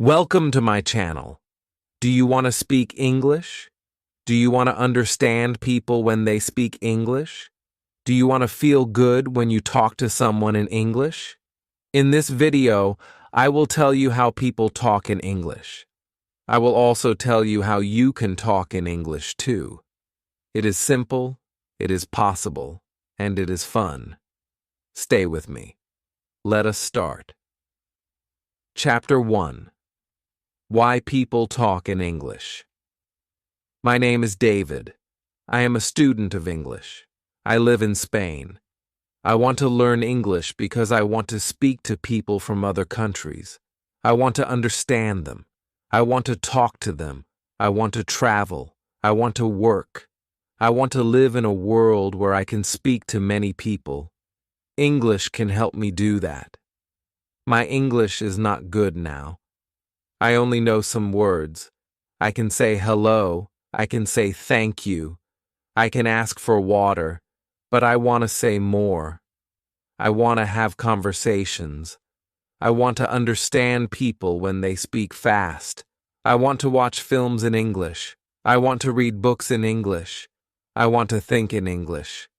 Welcome to my channel. Do you want to speak English? Do you want to understand people when they speak English? Do you want to feel good when you talk to someone in English? In this video, I will tell you how people talk in English. I will also tell you how you can talk in English too. It is simple, it is possible, and it is fun. Stay with me. Let us start. Chapter 1. Why People Talk in English. My name is David. I am a student of English. I live in Spain. I want to learn English because I want to speak to people from other countries. I want to understand them. I want to talk to them. I want to travel. I want to work. I want to live in a world where I can speak to many people. English can help me do that. My English is not good now. I only know some words. I can say hello. I can say thank you. I can ask for water, but I want to say more. I want to have conversations. I want to understand people when they speak fast. I want to watch films in English. I want to read books in English. I want to think in English.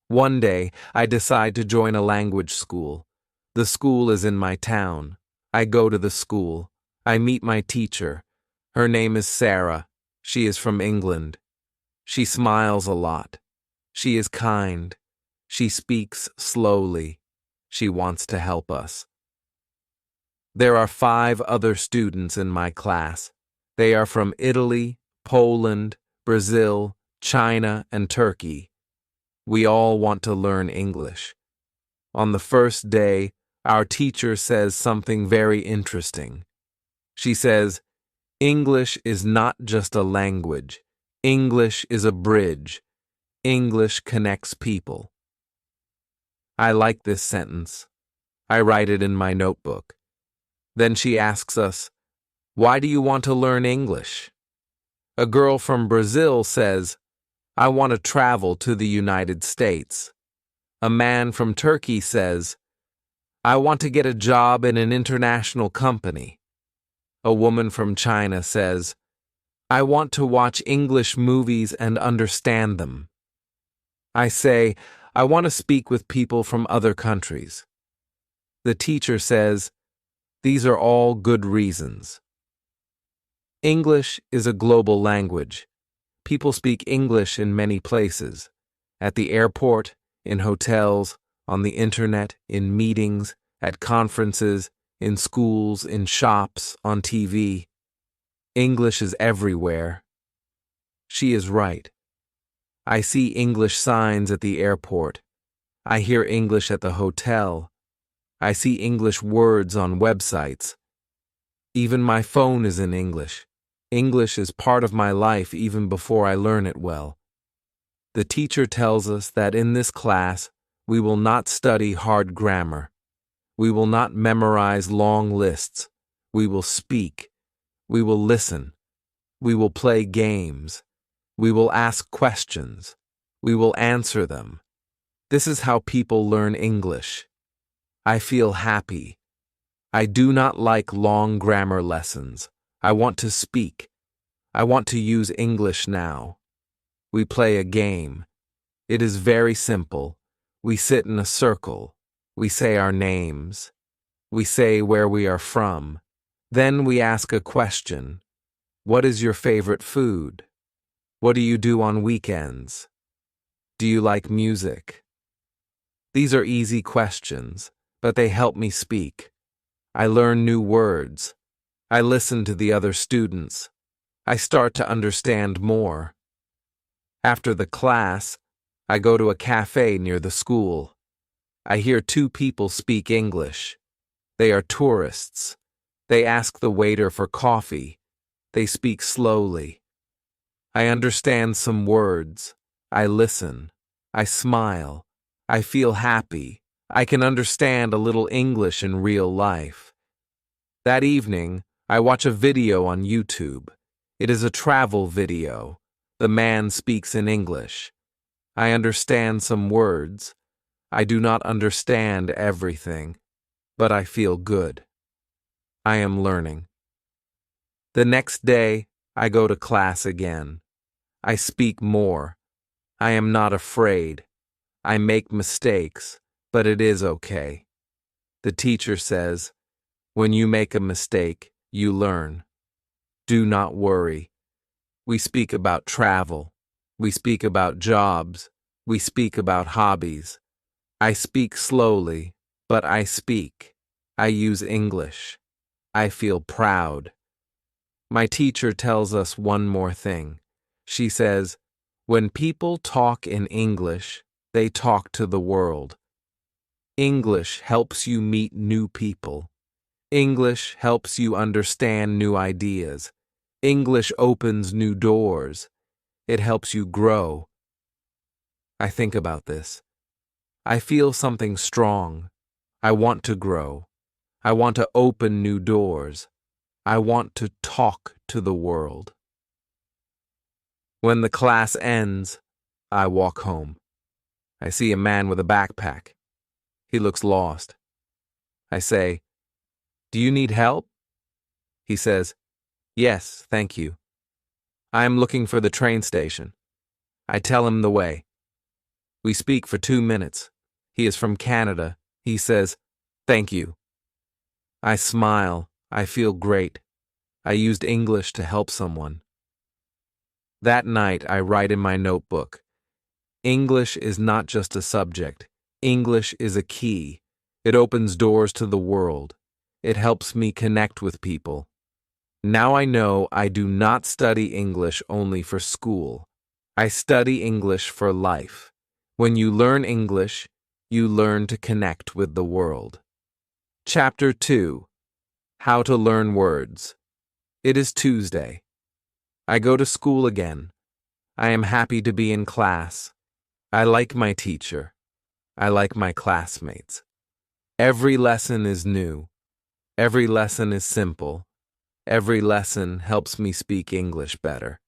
One day, I decide to join a language school. The school is in my town. I go to the school. I meet my teacher. Her name is Sarah. She is from England. She smiles a lot. She is kind. She speaks slowly. She wants to help us. There are 5 other students in my class. They are from Italy, Poland, Brazil, China, and Turkey. We all want to learn English. On the first day, our teacher says something very interesting. She says, English is not just a language. English is a bridge. English connects people. I like this sentence. I write it in my notebook. Then she asks us, why do you want to learn English? A girl from Brazil says, I want to travel to the United States. A man from Turkey says, I want to get a job in an international company. A woman from China says, I want to watch English movies and understand them. I say, I want to speak with people from other countries. The teacher says, these are all good reasons. English is a global language. People speak English in many places. At the airport, in hotels, on the internet, in meetings, at conferences, in schools, in shops, on TV. English is everywhere. She is right. I see English signs at the airport. I hear English at the hotel. I see English words on websites. Even my phone is in English. English is part of my life even before I learn it well. The teacher tells us that in this class, we will not study hard grammar. We will not memorize long lists. We will speak. We will listen. We will play games. We will ask questions. We will answer them. This is how people learn English. I feel happy. I do not like long grammar lessons. I want to speak. I want to use English now. We play a game. It is very simple. We sit in a circle. We say our names. We say where we are from. Then we ask a question. What is your favorite food? What do you do on weekends? Do you like music? These are easy questions, but they help me speak. I learn new words. I listen to the other students. I start to understand more. After the class, I go to a cafe near the school. I hear 2 people speak English. They are tourists. They ask the waiter for coffee. They speak slowly. I understand some words. I listen. I smile. I feel happy. I can understand a little English in real life. That evening, I watch a video on YouTube. It is a travel video. The man speaks in English. I understand some words. I do not understand everything, but I feel good. I am learning. The next day, I go to class again. I speak more. I am not afraid. I make mistakes, but it is okay. The teacher says, when you make a mistake, you learn. Do not worry. We speak about travel. We speak about jobs. We speak about hobbies. I speak slowly, but I speak. I use English. I feel proud. My teacher tells us one more thing. She says, when people talk in English, they talk to the world. English helps you meet new people. English helps you understand new ideas. English opens new doors. It helps you grow. I think about this. I feel something strong. I want to grow. I want to open new doors. I want to talk to the world. When the class ends, I walk home. I see a man with a backpack. He looks lost. I say, "Do you need help?" He says, "Yes, thank you. I am looking for the train station." I tell him the way. We speak for 2 minutes. He is from Canada. He says, "Thank you." I smile. I feel great. I used English to help someone. That night, I write in my notebook, English is not just a subject. English is a key. It opens doors to the world. It helps me connect with people. Now I know I do not study English only for school. I study English for life. When you learn English, you learn to connect with the world. Chapter 2. How to Learn Words. It is Tuesday. I go to school again. I am happy to be in class. I like my teacher. I like my classmates. Every lesson is new. Every lesson is simple. Every lesson helps me speak English better.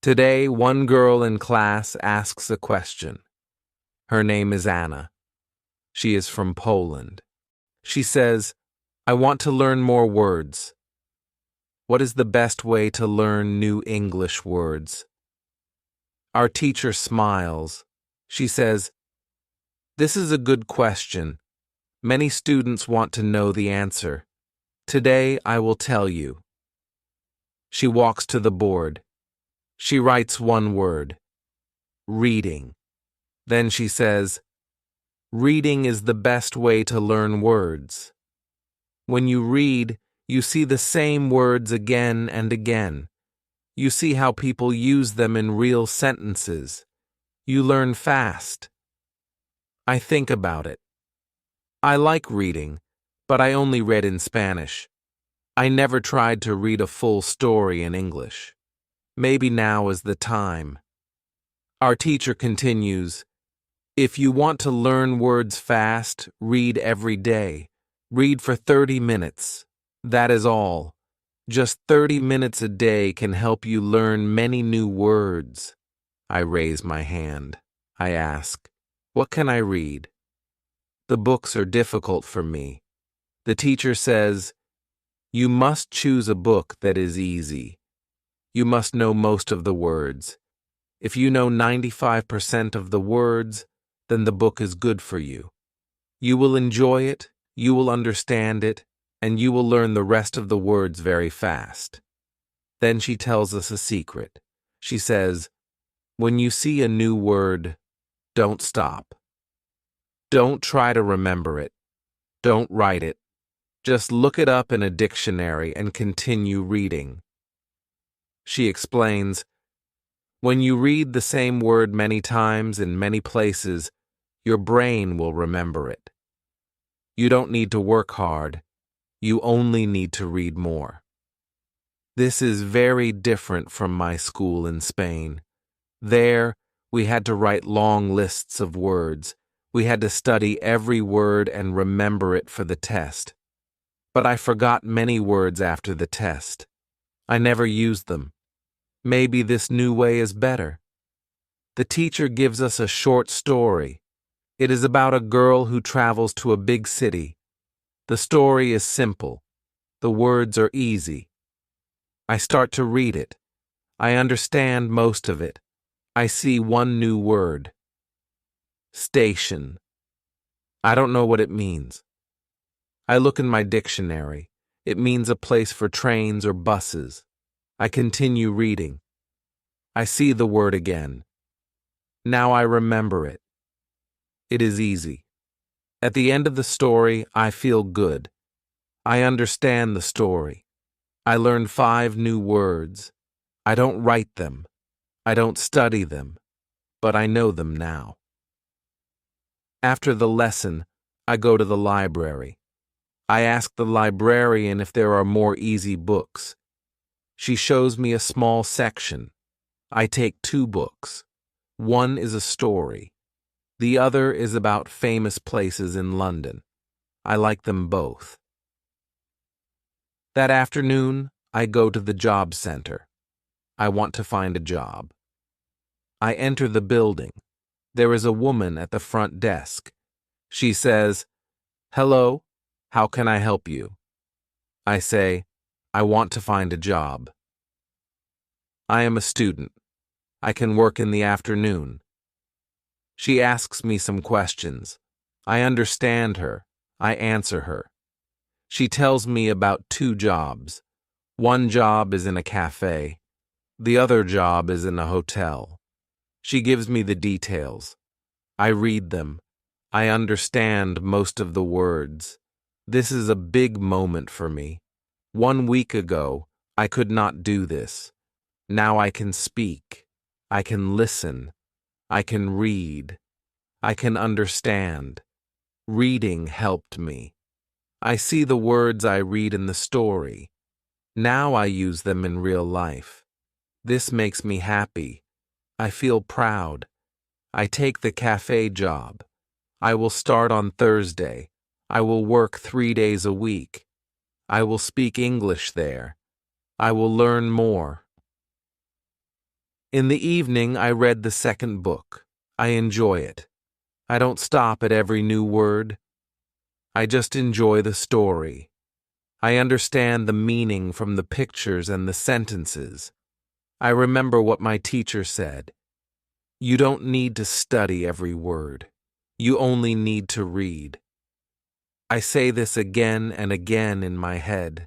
Today, one girl in class asks a question. Her name is Anna. She is from Poland. She says, I want to learn more words. What is the best way to learn new English words? Our teacher smiles. She says, this is a good question. Many students want to know the answer. Today I will tell you. She walks to the board. She writes one word. Reading. Then she says, reading is the best way to learn words. When you read, you see the same words again and again. You see how people use them in real sentences. You learn fast. I think about it. I like reading, but I only read in Spanish. I never tried to read a full story in English. Maybe now is the time. Our teacher continues, if you want to learn words fast, read every day. Read for 30 minutes. That is all. Just 30 minutes a day can help you learn many new words. I raise my hand. I ask, what can I read? The books are difficult for me. The teacher says, you must choose a book that is easy. You must know most of the words. If you know 95% of the words, then the book is good for you. You will enjoy it, you will understand it, and you will learn the rest of the words very fast. Then she tells us a secret. She says, when you see a new word, don't stop. Don't try to remember it. Don't write it. Just look it up in a dictionary and continue reading. She explains, when you read the same word many times in many places, your brain will remember it. You don't need to work hard. You only need to read more. This is very different from my school in Spain. There, we had to write long lists of words. We had to study every word and remember it for the test. But I forgot many words after the test. I never used them. Maybe this new way is better. The teacher gives us a short story. It is about a girl who travels to a big city. The story is simple. The words are easy. I start to read it. I understand most of it. I see one new word. Station. I don't know what it means. I look in my dictionary. It means a place for trains or buses. I continue reading. I see the word again. Now I remember it. It is easy. At the end of the story, I feel good. I understand the story. I learn 5 new words. I don't write them. I don't study them. But I know them now. After the lesson, I go to the library. I ask the librarian if there are more easy books. She shows me a small section. I take 2 books. One is a story. The other is about famous places in London. I like them both. That afternoon, I go to the job center. I want to find a job. I enter the building. There is a woman at the front desk. She says, "Hello, how can I help you?" I say, "I want to find a job." I am a student. I can work in the afternoon. She asks me some questions. I understand her. I answer her. She tells me about 2 jobs. One job is in a cafe. The other job is in a hotel. She gives me the details. I read them. I understand most of the words. This is a big moment for me. 1 week ago, I could not do this. Now I can speak. I can listen. I can read. I can understand. Reading helped me. I see the words I read in the story. Now I use them in real life. This makes me happy. I feel proud. I take the cafe job. I will start on Thursday. I will work 3 days a week. I will speak English there. I will learn more. In the evening, I read the second book. I enjoy it. I don't stop at every new word. I just enjoy the story. I understand the meaning from the pictures and the sentences. I remember what my teacher said. You don't need to study every word. You only need to read. I say this again and again in my head.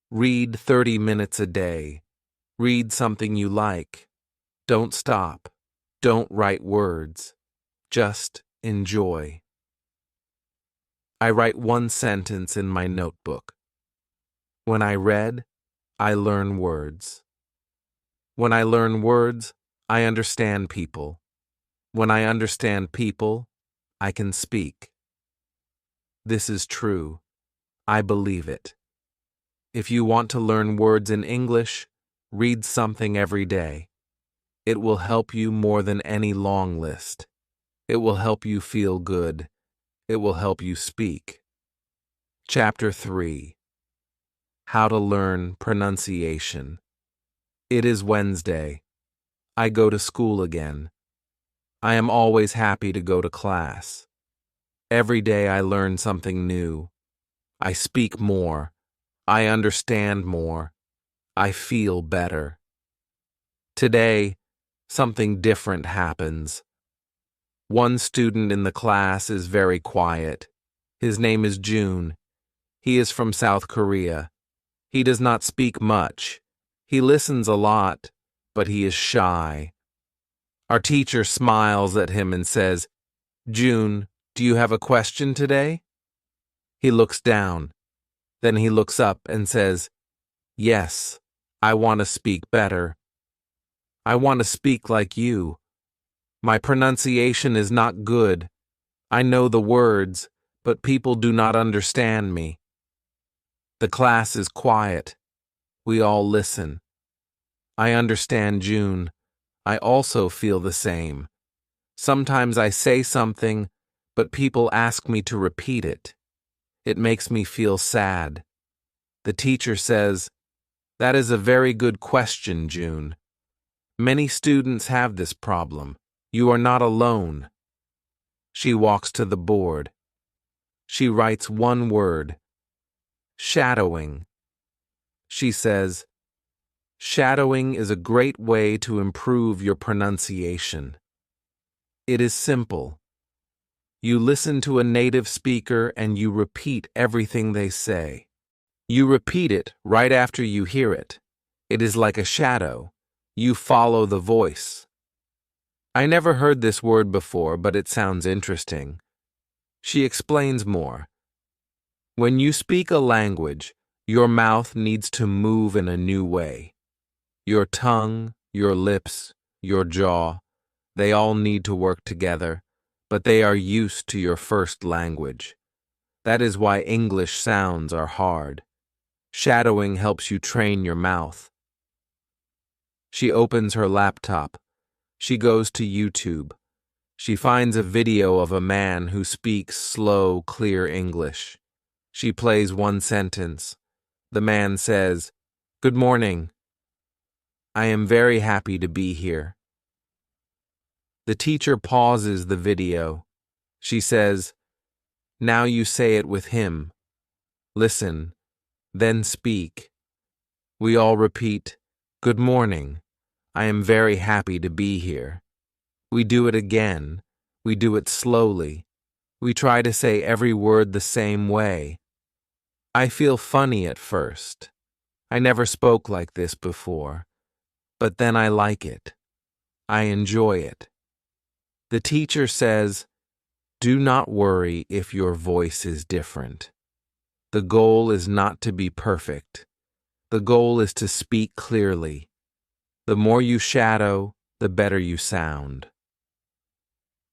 Read 30 minutes a day. Read something you like. Don't stop. Don't write words. Just enjoy. I write 1 sentence in my notebook. When I read, I learn words. When I learn words, I understand people. When I understand people, I can speak. This is true. I believe it. If you want to learn words in English, read something every day. It will help you more than any long list. It will help you feel good. It will help you speak. Chapter 3. How to learn pronunciation. It is Wednesday. I go to school again. I am always happy to go to class. Every day I learn something new. I speak more. I understand more. I feel better. Today, something different happens. One student in the class is very quiet. His name is June. He is from South Korea. He does not speak much. He listens a lot, but he is shy. Our teacher smiles at him and says, "June, do you have a question today?" He looks down. Then he looks up and says, "Yes, I want to speak better. I want to speak like you. My pronunciation is not good. I know the words, but people do not understand me." The class is quiet. We all listen. I understand June. I also feel the same. Sometimes I say something, but people ask me to repeat it. It makes me feel sad. The teacher says, "That is a very good question, June. Many students have this problem. You are not alone." She walks to the board. She writes 1 word. Shadowing. She says, "Shadowing is a great way to improve your pronunciation. It is simple. You listen to a native speaker and you repeat everything they say. You repeat it right after you hear it. It is like a shadow. You follow the voice." I never heard this word before, but it sounds interesting. She explains more. When you speak a language, your mouth needs to move in a new way. Your tongue, your lips, your jaw, they all need to work together, but they are used to your first language. That is why English sounds are hard. Shadowing helps you train your mouth. She opens her laptop. She goes to YouTube. She finds a video of a man who speaks slow, clear English. She plays one sentence. The man says, "Good morning. I am very happy to be here." The teacher pauses the video. She says, "Now you say it with him. Listen, then speak." We all repeat, "Good morning. I am very happy to be here." We do it again. We do it slowly. We try to say every word the same way. I feel funny at first. I never spoke like this before. But then I like it. I enjoy it. The teacher says, "Do not worry if your voice is different. The goal is not to be perfect. The goal is to speak clearly. The more you shadow, the better you sound."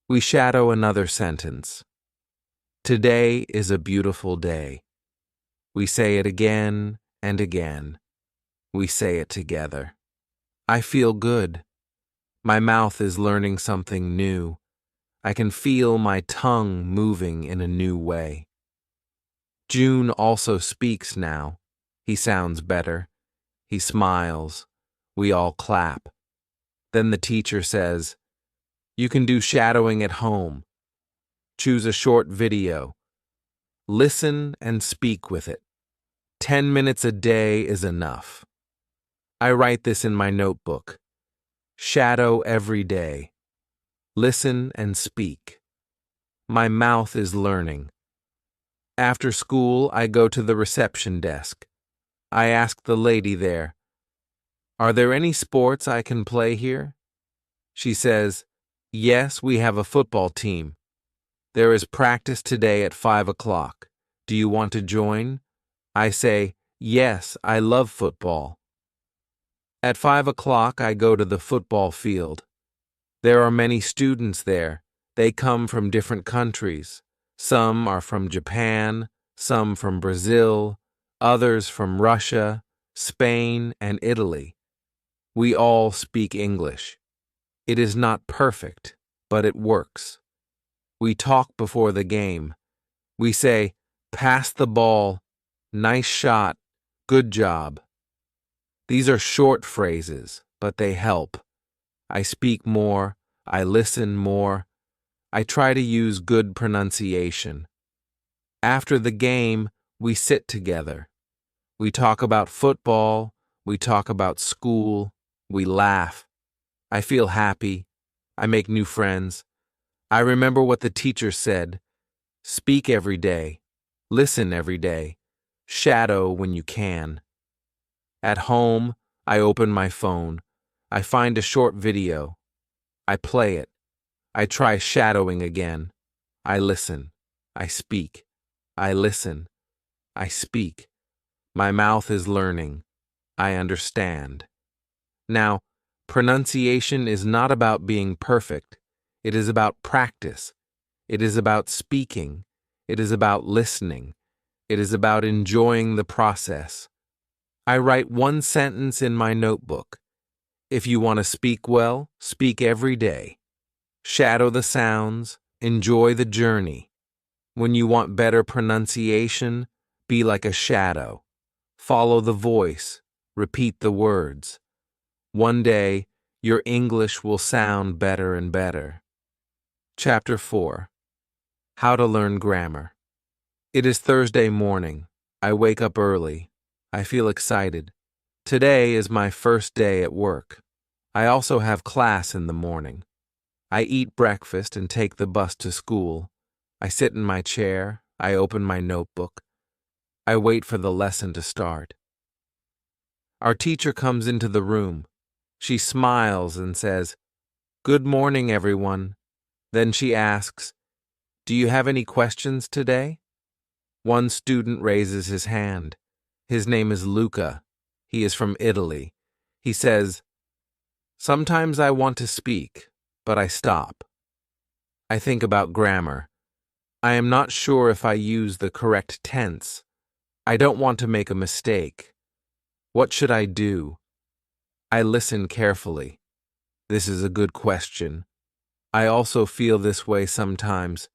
We shadow another sentence. "Today is a beautiful day." We say it again and again. We say it together. I feel good. My mouth is learning something new. I can feel my tongue moving in a new way. June also speaks now. He sounds better. He smiles. We all clap. Then the teacher says, "You can do shadowing at home. Choose a short video. Listen and speak with it. 10 minutes a day is enough." I write this in my notebook. Shadow every day. Listen and speak. My mouth is learning. After school, I go to the reception desk. I ask the lady there, "Are there any sports I can play here?" She says, "Yes, we have a football team. There is practice today at 5 o'clock. Do you want to join?" I say, "Yes, I love football." At 5 o'clock, I go to the football field. There are many students there. They come from different countries. Some are from Japan, some from Brazil, others from Russia, Spain, and Italy. We all speak English. It is not perfect, but it works. We talk before the game. We say, "Pass the ball," "Nice shot," "Good job." These are short phrases, but they help. I speak more. I listen more. I try to use good pronunciation. After the game, we sit together. We talk about football. We talk about school. We laugh. I feel happy. I make new friends. I remember what the teacher said. Speak every day. Listen every day. Shadow when you can. At home, I open my phone. I find a short video. I play it. I try shadowing again. I listen. I speak. I listen. I speak. My mouth is learning. I understand. Now, pronunciation is not about being perfect. It is about practice. It is about speaking. It is about listening. It is about enjoying the process. I write one sentence in my notebook. If you want to speak well, speak every day. Shadow the sounds. Enjoy the journey. When you want better pronunciation, be like a shadow. Follow the voice. Repeat the words. One day, your English will sound better and better. Chapter 4. How to learn grammar. It is Thursday morning. I wake up early. I feel excited. Today is my first day at work. I also have class in the morning. I eat breakfast and take the bus to school. I sit in my chair. I open my notebook. I wait for the lesson to start. Our teacher comes into the room. She smiles and says, "Good morning, everyone." Then she asks, "Do you have any questions today?" One student raises his hand. His name is Luca. He is from Italy. He says, "Sometimes I want to speak, but I stop. I think about grammar. I am not sure if I use the correct tense. I don't want to make a mistake. What should I do?" I listen carefully. This is a good question. I also feel this way sometimes.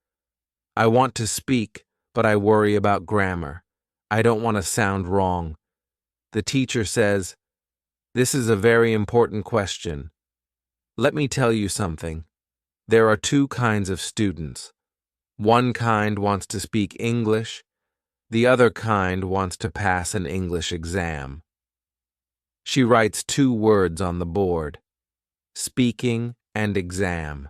I want to speak, but I worry about grammar. I don't want to sound wrong. The teacher says, "This is a very important question. Let me tell you something. There are two kinds of students. One kind wants to speak English. The other kind wants to pass an English exam." She writes two words on the board: speaking and exam.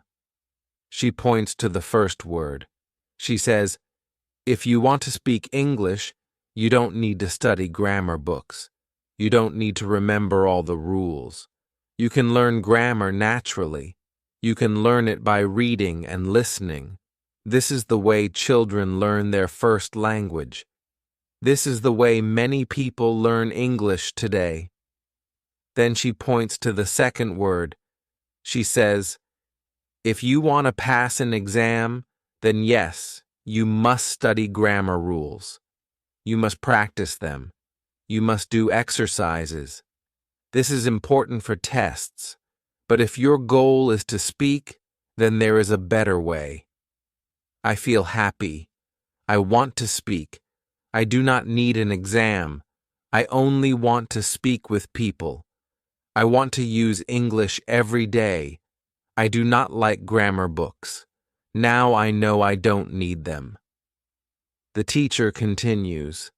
She points to the first word. She says, "If you want to speak English, you don't need to study grammar books. You don't need to remember all the rules. You can learn grammar naturally. You can learn it by reading and listening. This is the way children learn their first language. This is the way many people learn English today." Then she points to the second word. She says, "If you want to pass an exam, then yes, you must study grammar rules. You must practice them. You must do exercises. This is important for tests. But if your goal is to speak, then there is a better way." I feel happy. I want to speak. I do not need an exam. I only want to speak with people. I want to use English every day. I do not like grammar books. Now I know I don't need them. The teacher continues,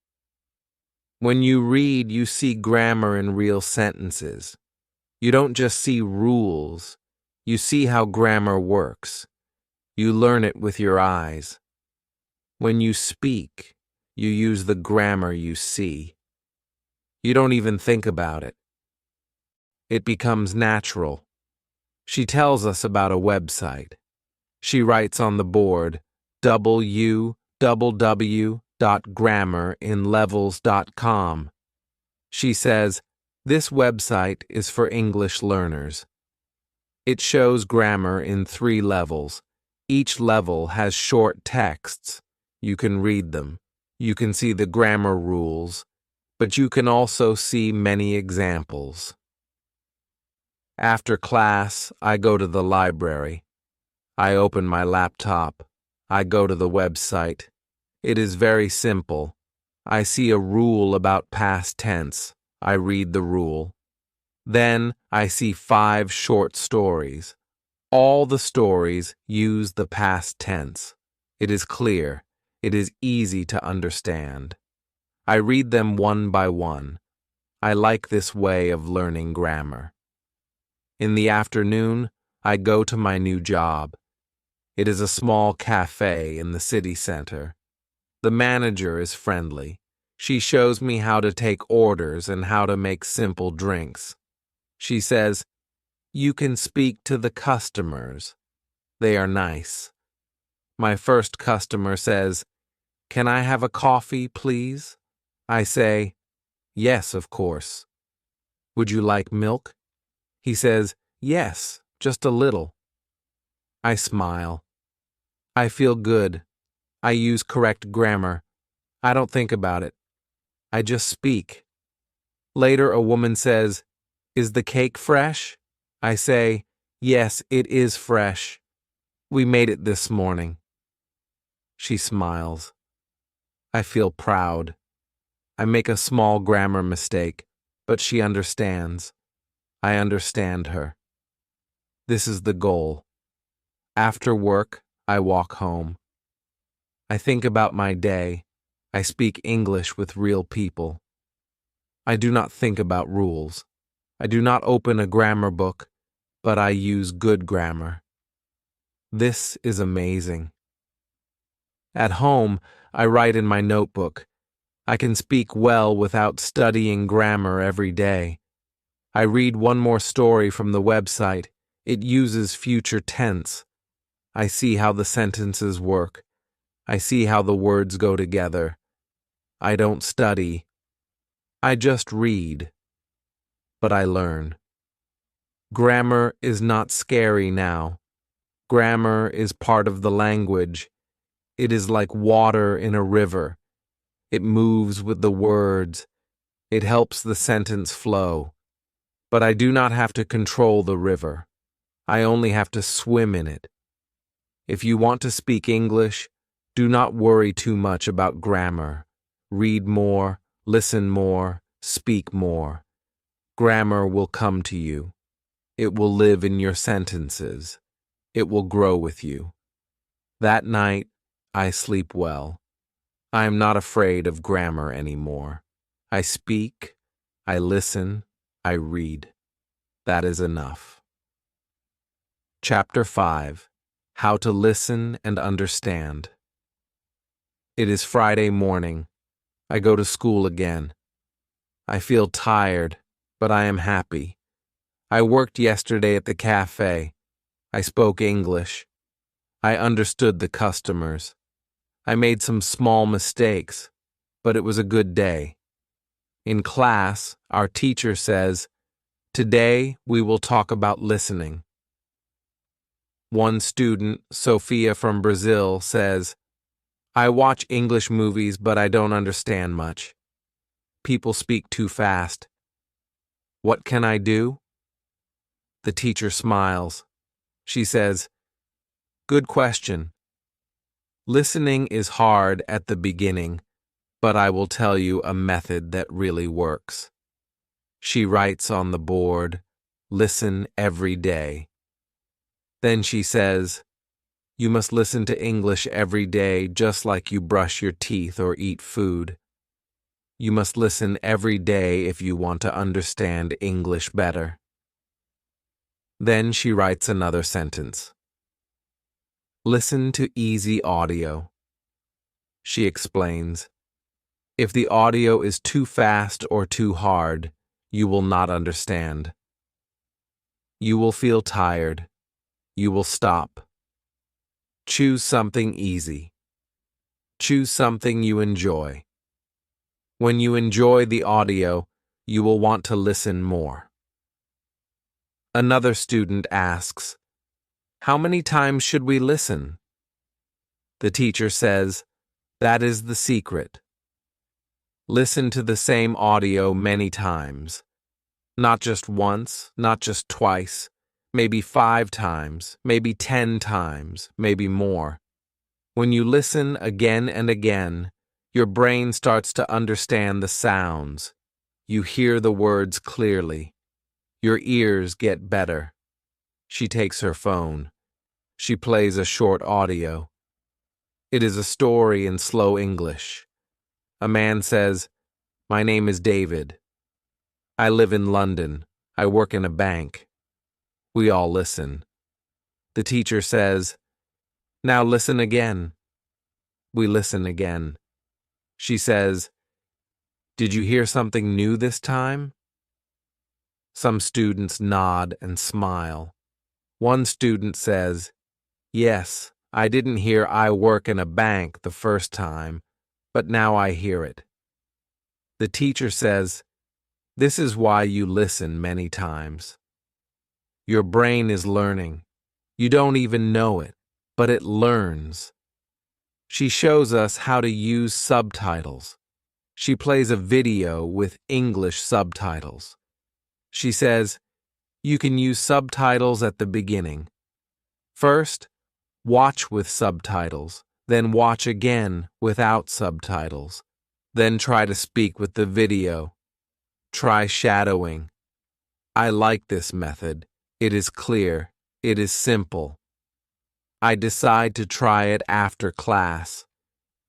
"When you read, you see grammar in real sentences. You don't just see rules. You see how grammar works. You learn it with your eyes. When you speak, you use the grammar you see. You don't even think about it. It becomes natural." She tells us about a website. She writes on the board, www.grammarinlevels.com. She says, "This website is for English learners." It shows grammar in 3 levels. Each level has short texts. You can read them. You can see the grammar rules, but you can also see many examples. After class, I go to the library. I open my laptop. I go to the website. It is very simple. I see a rule about past tense. I read the rule. Then I see 5 short stories. All the stories use the past tense. It is clear. It is easy to understand. I read them one by one. I like this way of learning grammar. In the afternoon, I go to my new job. It is a small cafe in the city center. The manager is friendly. She shows me how to take orders and how to make simple drinks. She says, "You can speak to the customers. They are nice." My first customer says, "Can I have a coffee, please?" I say, "Yes, of course." "Would you like milk?" He says, "Yes, just a little." I smile. I feel good. I use correct grammar. I don't think about it. I just speak. Later, a woman says, "Is the cake fresh?" I say, "Yes, it is fresh. We made it this morning." She smiles. I feel proud. I make a small grammar mistake, but she understands. I understand her. This is the goal. After work, I walk home. I think about my day. I speak English with real people. I do not think about rules. I do not open a grammar book, but I use good grammar. This is amazing. At home, I write in my notebook. I can speak well without studying grammar every day. I read one more story from the website. It uses future tense. I see how the sentences work. I see how the words go together. I don't study. I just read. But I learn. Grammar is not scary now. Grammar is part of the language. It is like water in a river. It moves with the words. It helps the sentence flow. But I do not have to control the river. I only have to swim in it. If you want to speak English, do not worry too much about grammar. Read more, listen more, speak more. Grammar will come to you. It will live in your sentences. It will grow with you. That night, I sleep well. I am not afraid of grammar anymore. I speak, I listen, I read. That is enough. Chapter 5. How to Listen and Understand. It is Friday morning. I go to school again. I feel tired, but I am happy. I worked yesterday at the cafe. I spoke English. I understood the customers. I made some small mistakes, but it was a good day. In class, our teacher says, "Today we will talk about listening." One student, Sophia from Brazil, says, "I watch English movies, but I don't understand much. People speak too fast. What can I do?" The teacher smiles. She says, "Good question. Listening is hard at the beginning, but I will tell you a method that really works." She writes on the board, "Listen every day." Then she says, "You must listen to English every day just like you brush your teeth or eat food. You must listen every day if you want to understand English better." Then she writes another sentence. "Listen to easy audio." She explains, "If the audio is too fast or too hard, you will not understand. You will feel tired. You will stop. Choose something easy. Choose something you enjoy. When you enjoy the audio, you will want to listen more." Another student asks, "How many times should we listen?" The teacher says, "That is the secret. Listen to the same audio many times. Not just once, not just twice, maybe 5 times, maybe 10 times, maybe more. When you listen again and again, your brain starts to understand the sounds. You hear the words clearly. Your ears get better." She takes her phone. She plays a short audio. It is a story in slow English. A man says, "My name is David. I live in London. I work in a bank." We all listen. The teacher says, "Now listen again." We listen again. She says, "Did you hear something new this time?" Some students nod and smile. One student says, "Yes, I didn't hear 'I work in a bank' the first time, but now I hear it." The teacher says, "This is why you listen many times. Your brain is learning. You don't even know it, but it learns." She shows us how to use subtitles. She plays a video with English subtitles. She says, "You can use subtitles at the beginning. First, watch with subtitles, then watch again without subtitles. Then try to speak with the video. Try shadowing." I like this method. It is clear. It is simple. I decide to try it after class.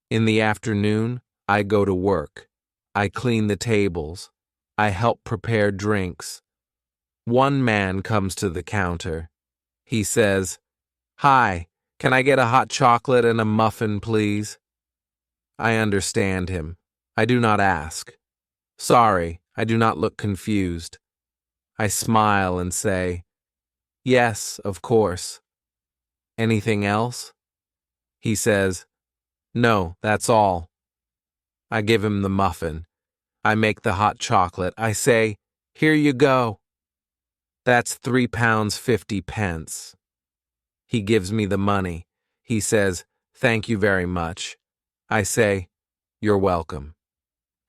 In the afternoon, I go to work. I clean the tables. I help prepare drinks. One man comes to the counter. He says, "Hi, can I get a hot chocolate and a muffin, please?" I understand him. I do not ask. Sorry, I do not look confused. I smile and say, "Yes, of course." "Anything else?" He says, "No, that's all." I give him the muffin. I make the hot chocolate. I say, "Here you go." "That's £3.50. He gives me the money. He says, "Thank you very much." I say, "You're welcome.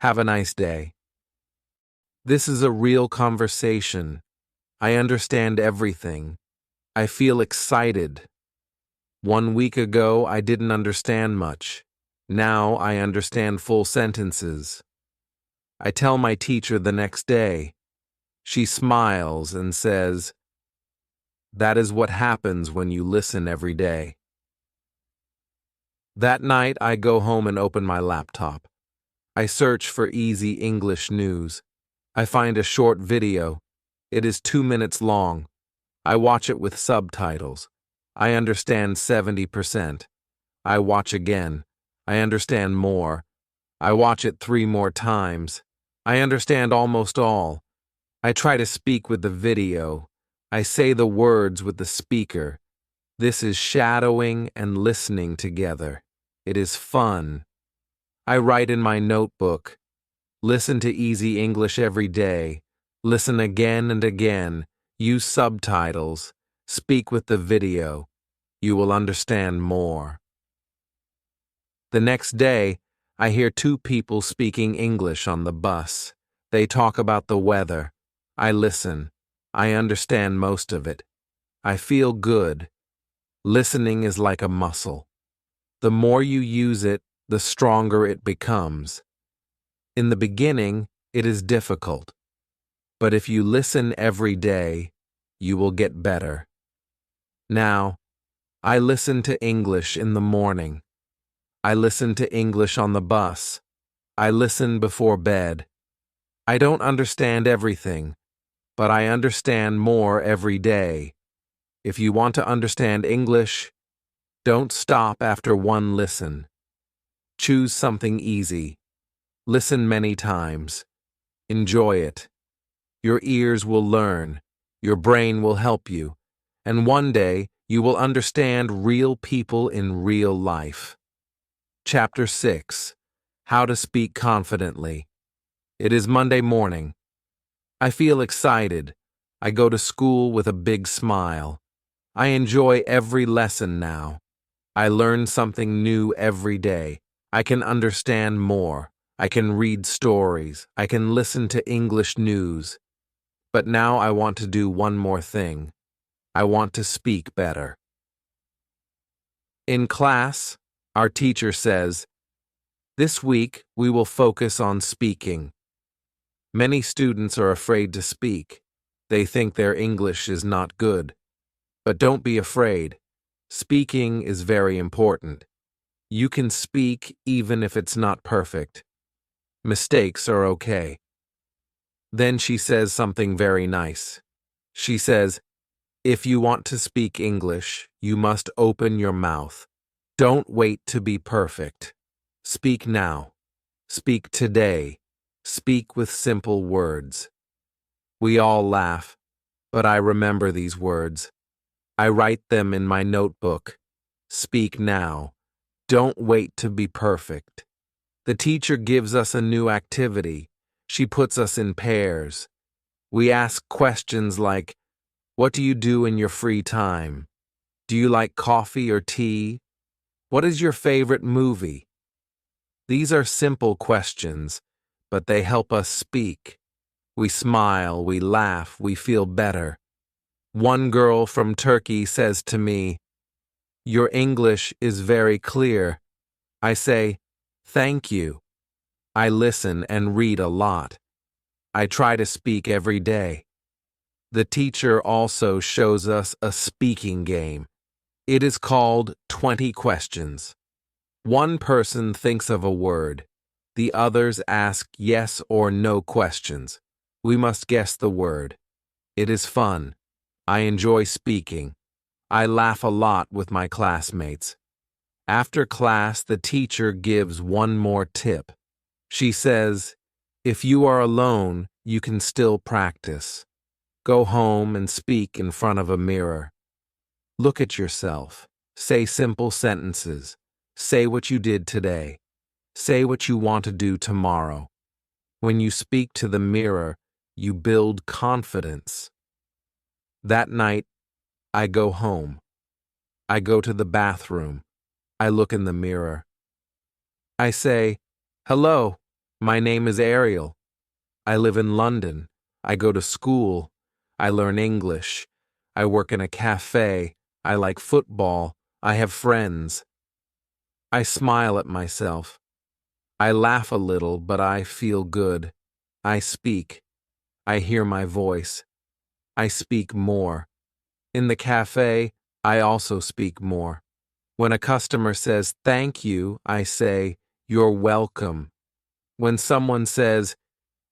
Have a nice day." This is a real conversation. I understand everything. I feel excited. 1 week ago, I didn't understand much. Now I understand full sentences. I tell my teacher the next day. She smiles and says, "That is what happens when you listen every day." That night, I go home and open my laptop. I search for easy English news. I find a short video. It is 2 minutes long. I watch it with subtitles. I understand 70%. I watch again. I understand more. I watch it 3 more times. I understand almost all. I try to speak with the video. I say the words with the speaker. This is shadowing and listening together. It is fun. I write in my notebook. Listen to easy English every day. Listen again and again. Use subtitles. Speak with the video. You will understand more. The next day, I hear 2 people speaking English on the bus. They talk about the weather. I listen. I understand most of it. I feel good. Listening is like a muscle. The more you use it, the stronger it becomes. In the beginning, it is difficult. But if you listen every day, you will get better. Now, I listen to English in the morning. I listen to English on the bus. I listen before bed. I don't understand everything, but I understand more every day. If you want to understand English, don't stop after one listen. Choose something easy. Listen many times. Enjoy it. Your ears will learn. Your brain will help you. And one day, you will understand real people in real life. Chapter 6. How to Speak Confidently. It is Monday morning. I feel excited. I go to school with a big smile. I enjoy every lesson now. I learn something new every day. I can understand more. I can read stories. I can listen to English news. But now I want to do one more thing. I want to speak better. In class, our teacher says, "This week we will focus on speaking." Many students are afraid to speak. They think their English is not good. But don't be afraid. Speaking is very important. You can speak even if it's not perfect. Mistakes are okay. Then she says something very nice. She says, "If you want to speak English, you must open your mouth. Don't wait to be perfect. Speak now. Speak today. Speak with simple words." We all laugh, but I remember these words. I write them in my notebook. Speak now. Don't wait to be perfect. The teacher gives us a new activity. She puts us in pairs. We ask questions like, "What do you do in your free time? Do you like coffee or tea? What is your favorite movie?" These are simple questions, but they help us speak. We smile, we laugh, we feel better. One girl from Turkey says to me, "Your English is very clear." I say, "Thank you." I listen and read a lot. I try to speak every day. The teacher also shows us a speaking game. It is called 20 questions. One person thinks of a word. The others ask yes or no questions. We must guess the word. It is fun. I enjoy speaking. I laugh a lot with my classmates. After class, the teacher gives one more tip. She says, if you are alone, you can still practice. Go home and speak in front of a mirror. Look at yourself. Say simple sentences. Say what you did today. Say what you want to do tomorrow. When you speak to the mirror, you build confidence. That night, I go home. I go to the bathroom. I look in the mirror. I say, hello, my name is Ariel. I live in London. I go to school. I learn English. I work in a cafe. I like football. I have friends. I smile at myself. I laugh a little, but I feel good. I speak. I hear my voice. I speak more. In the cafe, I also speak more. When a customer says thank you, I say, you're welcome. When someone says,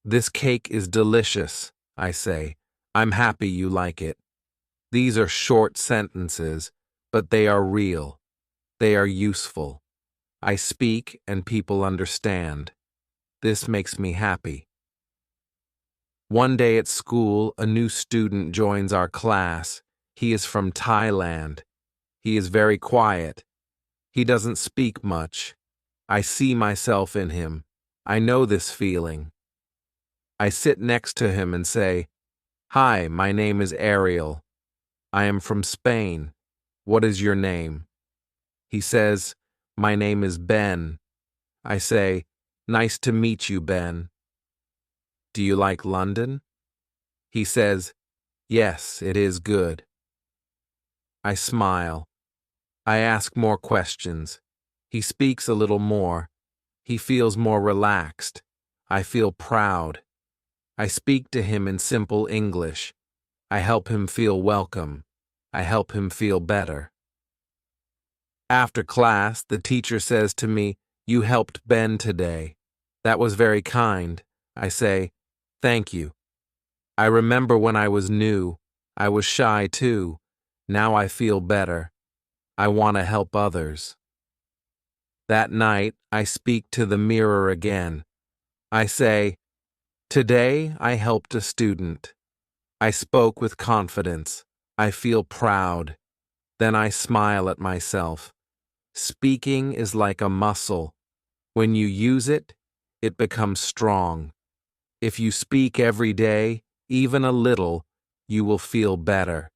this cake is delicious, I say, I'm happy you like it. These are short sentences, but they are real. They are useful. I speak and people understand. This makes me happy. One day at school, a new student joins our class. He is from Thailand. He is very quiet. He doesn't speak much. I see myself in him. I know this feeling. I sit next to him and say, hi, my name is Ariel. I am from Spain. What is your name? He says, my name is Ben. I say, nice to meet you, Ben. Do you like London? He says, yes, it is good. I smile. I ask more questions. He speaks a little more. He feels more relaxed. I feel proud. I speak to him in simple English. I help him feel welcome. I help him feel better. After class, the teacher says to me, you helped Ben today. That was very kind. I say, thank you. I remember when I was new. I was shy too. Now I feel better. I want to help others. That night, I speak to the mirror again. I say, today I helped a student. I spoke with confidence. I feel proud. Then I smile at myself. Speaking is like a muscle. When you use it, it becomes strong. If you speak every day, even a little, you will feel better.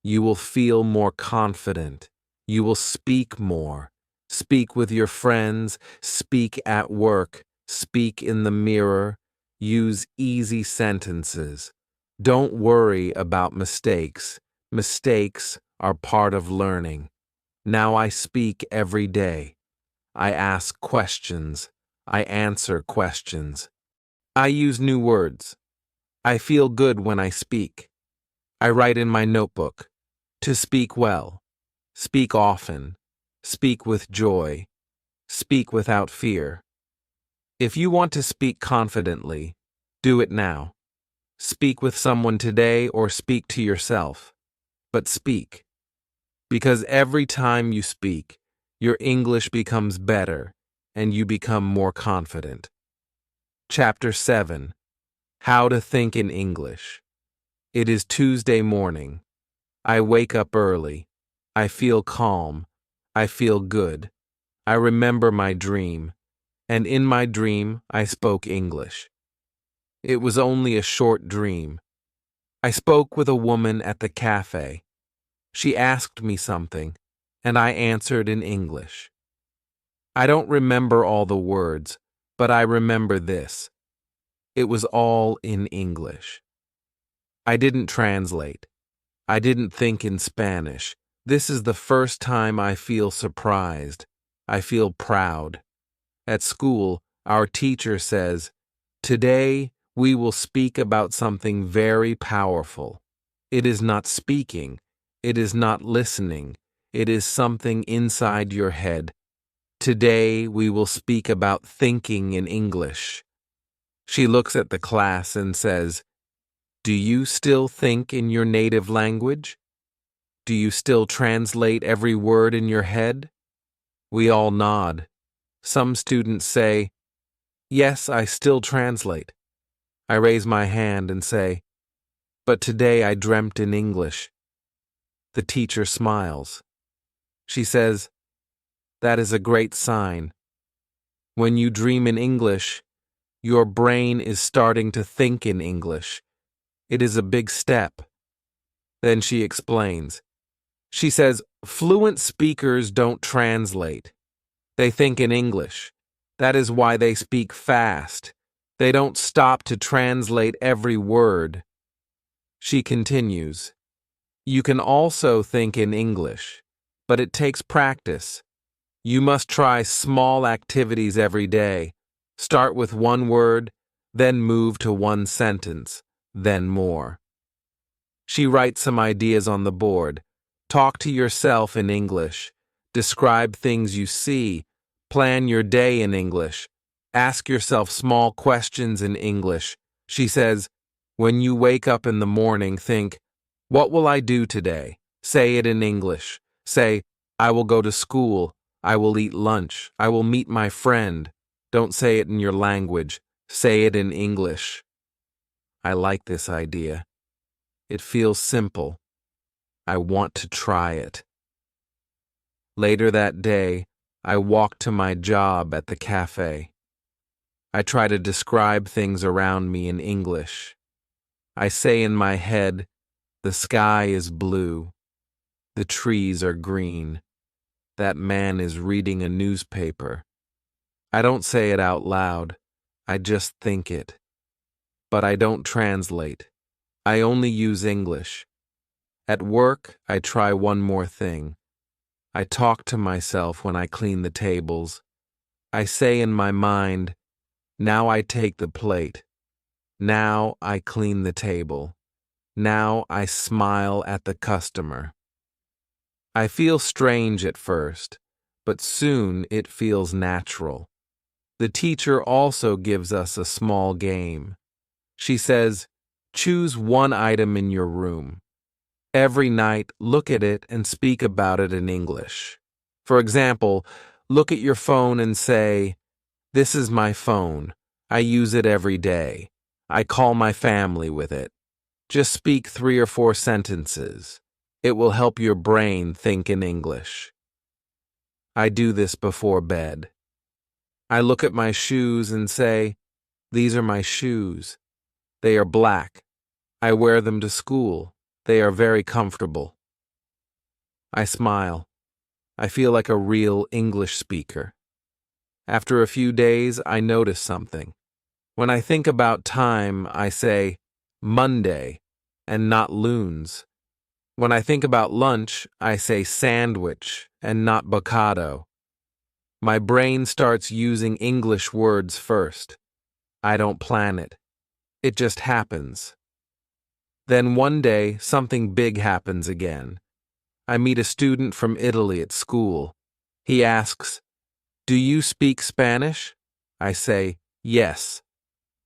You will feel more confident. You will speak more. Speak with your friends. Speak at work. Speak in the mirror. Use easy sentences. Don't worry about mistakes. Mistakes are part of learning. Now I speak every day. I ask questions. I answer questions. I use new words. I feel good when I speak. I write in my notebook. To speak well. Speak often. Speak with joy. Speak without fear. If you want to speak confidently, do it now. Speak with someone today or speak to yourself. But speak. Because every time you speak, your English becomes better and you become more confident. Chapter 7. How to Think in English. It is Tuesday morning. I wake up early. I feel calm. I feel good. I remember my dream. And in my dream, I spoke English. It was only a short dream. I spoke with a woman at the cafe. She asked me something, and I answered in English. I don't remember all the words, but I remember this. It was all in English. I didn't translate. I didn't think in Spanish. This is the first time I feel surprised. I feel proud. At school, our teacher says, today we will speak about something very powerful. It is not speaking. It is not listening. It is something inside your head. Today we will speak about thinking in English. She looks at the class and says, Do you still think in your native language? Do you still translate every word in your head? We all nod. Some students say, "Yes, I still translate." I raise my hand and say, "But today I dreamt in English." The teacher smiles. She says, "That is a great sign. When you dream in English, your brain is starting to think in English. It is a big step." Then she explains. She says, "Fluent speakers don't translate. They think in English. That is why they speak fast. They don't stop to translate every word." She continues, "You can also think in English, but it takes practice. You must try small activities every day. Start with one word, then move to one sentence, then more." She writes some ideas on the board. Talk to yourself in English. Describe things you see. Plan your day in English. Ask yourself small questions in English. She says, when you wake up in the morning, think, "What will I do today?" Say it in English. Say, "I will go to school. I will eat lunch. I will meet my friend." Don't say it in your language. Say it in English. I like this idea. It feels simple. I want to try it. Later that day, I walk to my job at the cafe. I try to describe things around me in English. I say in my head, "The sky is blue. The trees are green. That man is reading a newspaper." I don't say it out loud. I just think it. But I don't translate. I only use English. At work, I try one more thing. I talk to myself when I clean the tables. I say in my mind, "Now I take the plate. Now I clean the table. Now I smile at the customer." I feel strange at first, but soon it feels natural. The teacher also gives us a small game. She says, "Choose one item in your room. Every night, look at it and speak about it in English. For example, look at your phone and say, 'This is my phone. I use it every day. I call my family with it.' Just speak 3 or 4 sentences. It will help your brain think in English." I do this before bed. I look at my shoes and say, "These are my shoes. They are black. I wear them to school. They are very comfortable." I smile. I feel like a real English speaker. After a few days, I notice something. When I think about time, I say Monday and not loons. When I think about lunch, I say sandwich and not bocado. My brain starts using English words first. I don't plan it. It just happens. Then one day, something big happens again. I meet a student from Italy at school. He asks, "Do you speak Spanish?" I say, "Yes."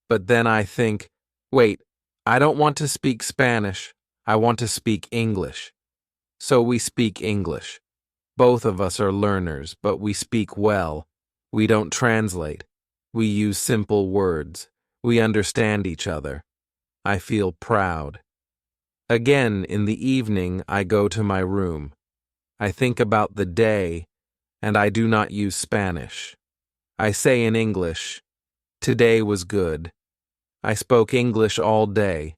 But then I think, wait, I don't want to speak Spanish. I want to speak English. So we speak English. Both of us are learners, but we speak well. We don't translate. We use simple words. We understand each other. I feel proud. Again, in the evening, I go to my room. I think about the day, and I do not use Spanish. I say in English, "Today was good. I spoke English all day.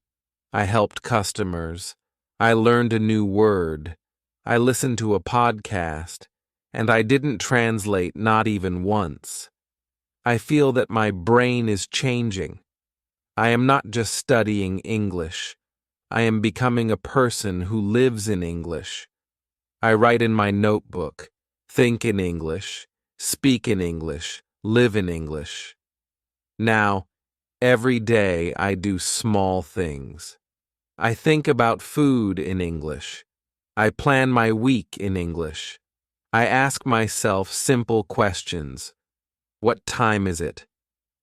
I helped customers. I learned a new word. I listened to a podcast, and I didn't translate not even once." I feel that my brain is changing. I am not just studying English. I am becoming a person who lives in English. I write in my notebook, think in English, speak in English, live in English. Now, every day I do small things. I think about food in English. I plan my week in English. I ask myself simple questions. What time is it?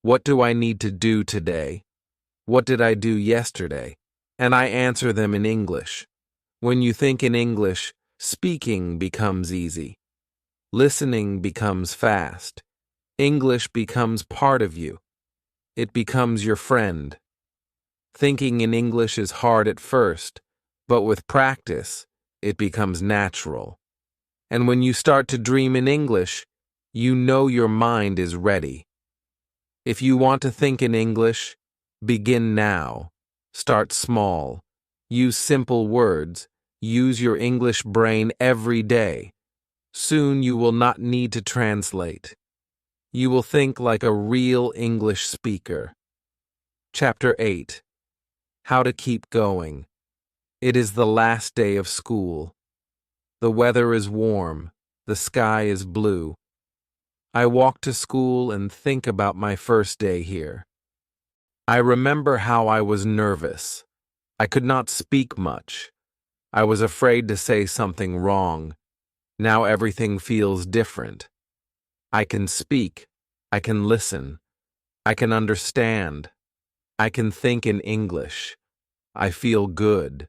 What do I need to do today? What did I do yesterday? and I answer them in English. When you think in English, speaking becomes easy. Listening becomes fast. English becomes part of you. It becomes your friend. Thinking in English is hard at first, but with practice, it becomes natural. And when you start to dream in English, you know your mind is ready. If you want to think in English, begin now. Start small. Use simple words. Use your English brain every day. Soon you will not need to translate. You will think like a real English speaker. Chapter 8. How to keep going. It is the last day of school. The weather is warm. The sky is blue. I walk to school and think about my first day here. I remember how I was nervous. I could not speak much. I was afraid to say something wrong. Now everything feels different. I can speak. I can listen. I can understand. I can think in English. I feel good.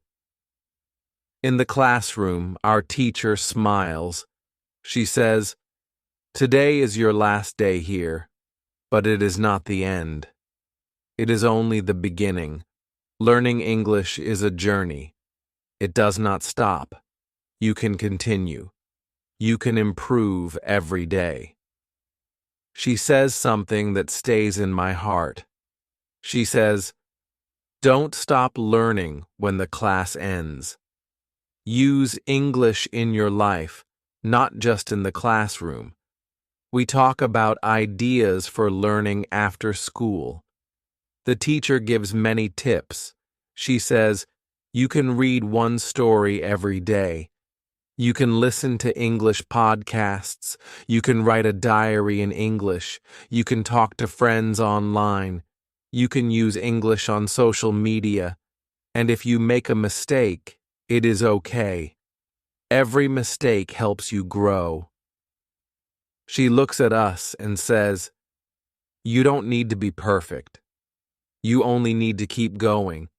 In the classroom, our teacher smiles. She says, "Today is your last day here, but it is not the end. It is only the beginning. Learning English is a journey. It does not stop. You can continue. You can improve every day." She says something that stays in my heart. She says, "Don't stop learning when the class ends. Use English in your life, not just in the classroom." We talk about ideas for learning after school. The teacher gives many tips. She says, you can read one story every day. You can listen to English podcasts. You can write a diary in English. You can talk to friends online. You can use English on social media. And if you make a mistake, it is okay. Every mistake helps you grow. She looks at us and says, "You don't need to be perfect. You only need to keep going."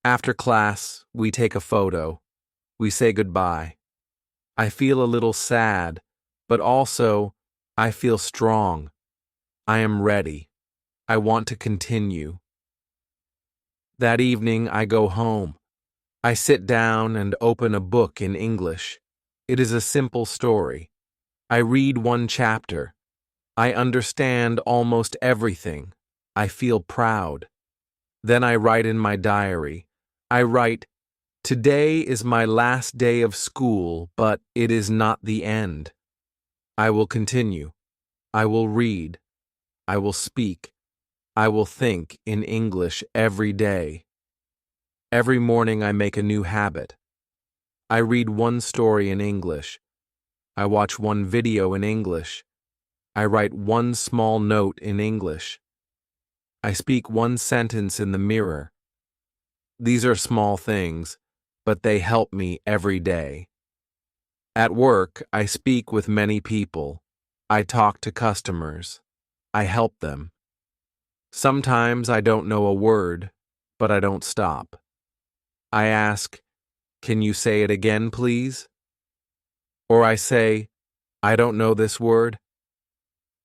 After class, we take a photo. We say goodbye. I feel a little sad, but also, I feel strong. I am ready. I want to continue. That evening, I go home. I sit down and open a book in English. It is a simple story. I read one chapter. I understand almost everything. I feel proud. Then I write in my diary. I write, "Today is my last day of school, but it is not the end. I will continue. I will read. I will speak. I will think in English every day." Every morning I make a new habit. I read one story in English. I watch one video in English. I write one small note in English. I speak one sentence in the mirror. These are small things, but they help me every day. At work, I speak with many people. I talk to customers. I help them. Sometimes I don't know a word, but I don't stop. I ask, "Can you say it again, please?" Or I say, "I don't know this word.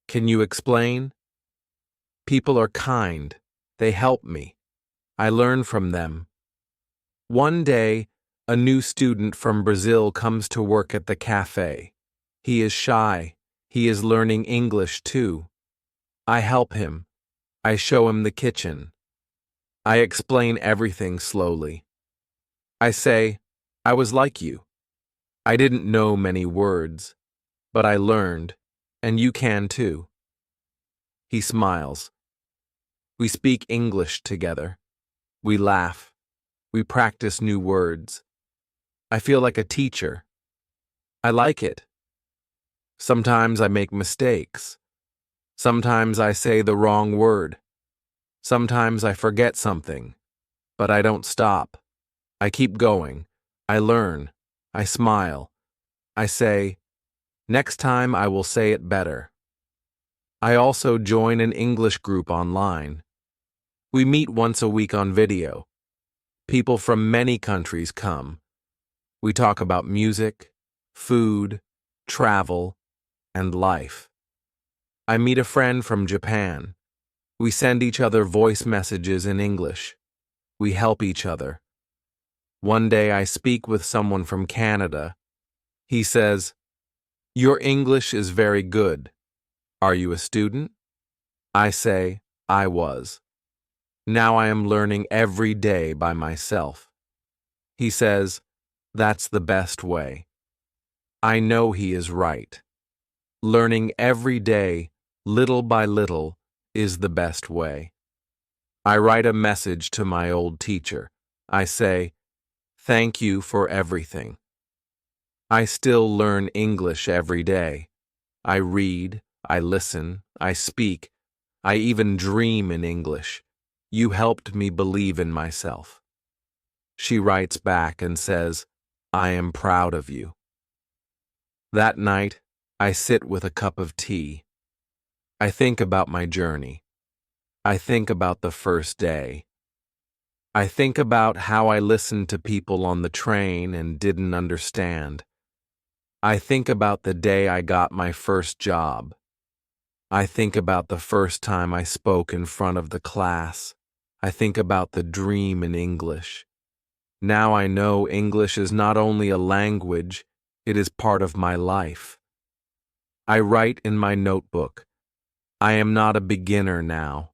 Can you explain?" People are kind. They help me. I learn from them. One day, a new student from Brazil comes to work at the cafe. He is shy. He is learning English too. I help him. I show him the kitchen. I explain everything slowly. I say, "I was like you. I didn't know many words, but I learned, and you can too." He smiles. We speak English together. We laugh. We practice new words. I feel like a teacher. I like it. Sometimes I make mistakes. Sometimes I say the wrong word. Sometimes I forget something, but I don't stop. I keep going. I learn. I smile. I say, "Next time I will say it better." I also join an English group online. We meet once a week on video. People from many countries come. We talk about music, food, travel, and life. I meet a friend from Japan. We send each other voice messages in English. We help each other. One day I speak with someone from Canada. He says, "Your English is very good. Are you a student?" I say, "I was. Now I am learning every day by myself." He says, "That's the best way." I know he is right. Learning every day, little by little, is the best way. I write a message to my old teacher. I say, "Thank you for everything." I still learn English every day. I read, I listen, I speak, I even dream in English. You helped me believe in myself. She writes back and says, "I am proud of you." That night, I sit with a cup of tea. I think about my journey. I think about the first day. I think about how I listened to people on the train and didn't understand. I think about the day I got my first job. I think about the first time I spoke in front of the class. I think about the dream in English. Now I know English is not only a language, it is part of my life. I write in my notebook, "I am not a beginner now.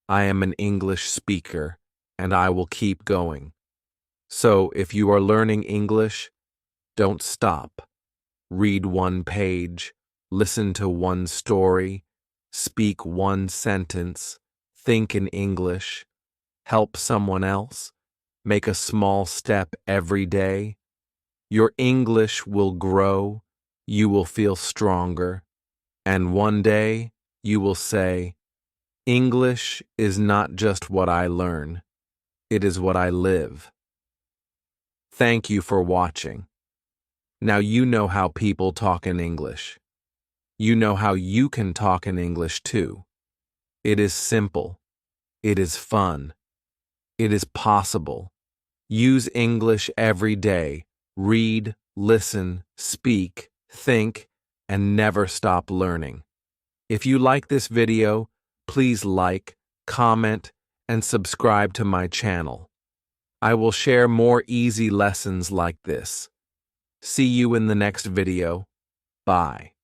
I am an English speaker, and I will keep going." So if you are learning English, don't stop. Read one page, listen to one story, speak one sentence, think in English, help someone else, make a small step every day. Your English will grow, you will feel stronger, and one day you will say, "English is not just what I learn, it is what I live." Thank you for watching. Now you know how people talk in English. You know how you can talk in English too. It is simple. It is fun. It is possible. Use English every day. Read, listen, speak, think, and never stop learning. If you like this video, please like, comment, and subscribe to my channel. I will share more easy lessons like this. See you in the next video. Bye.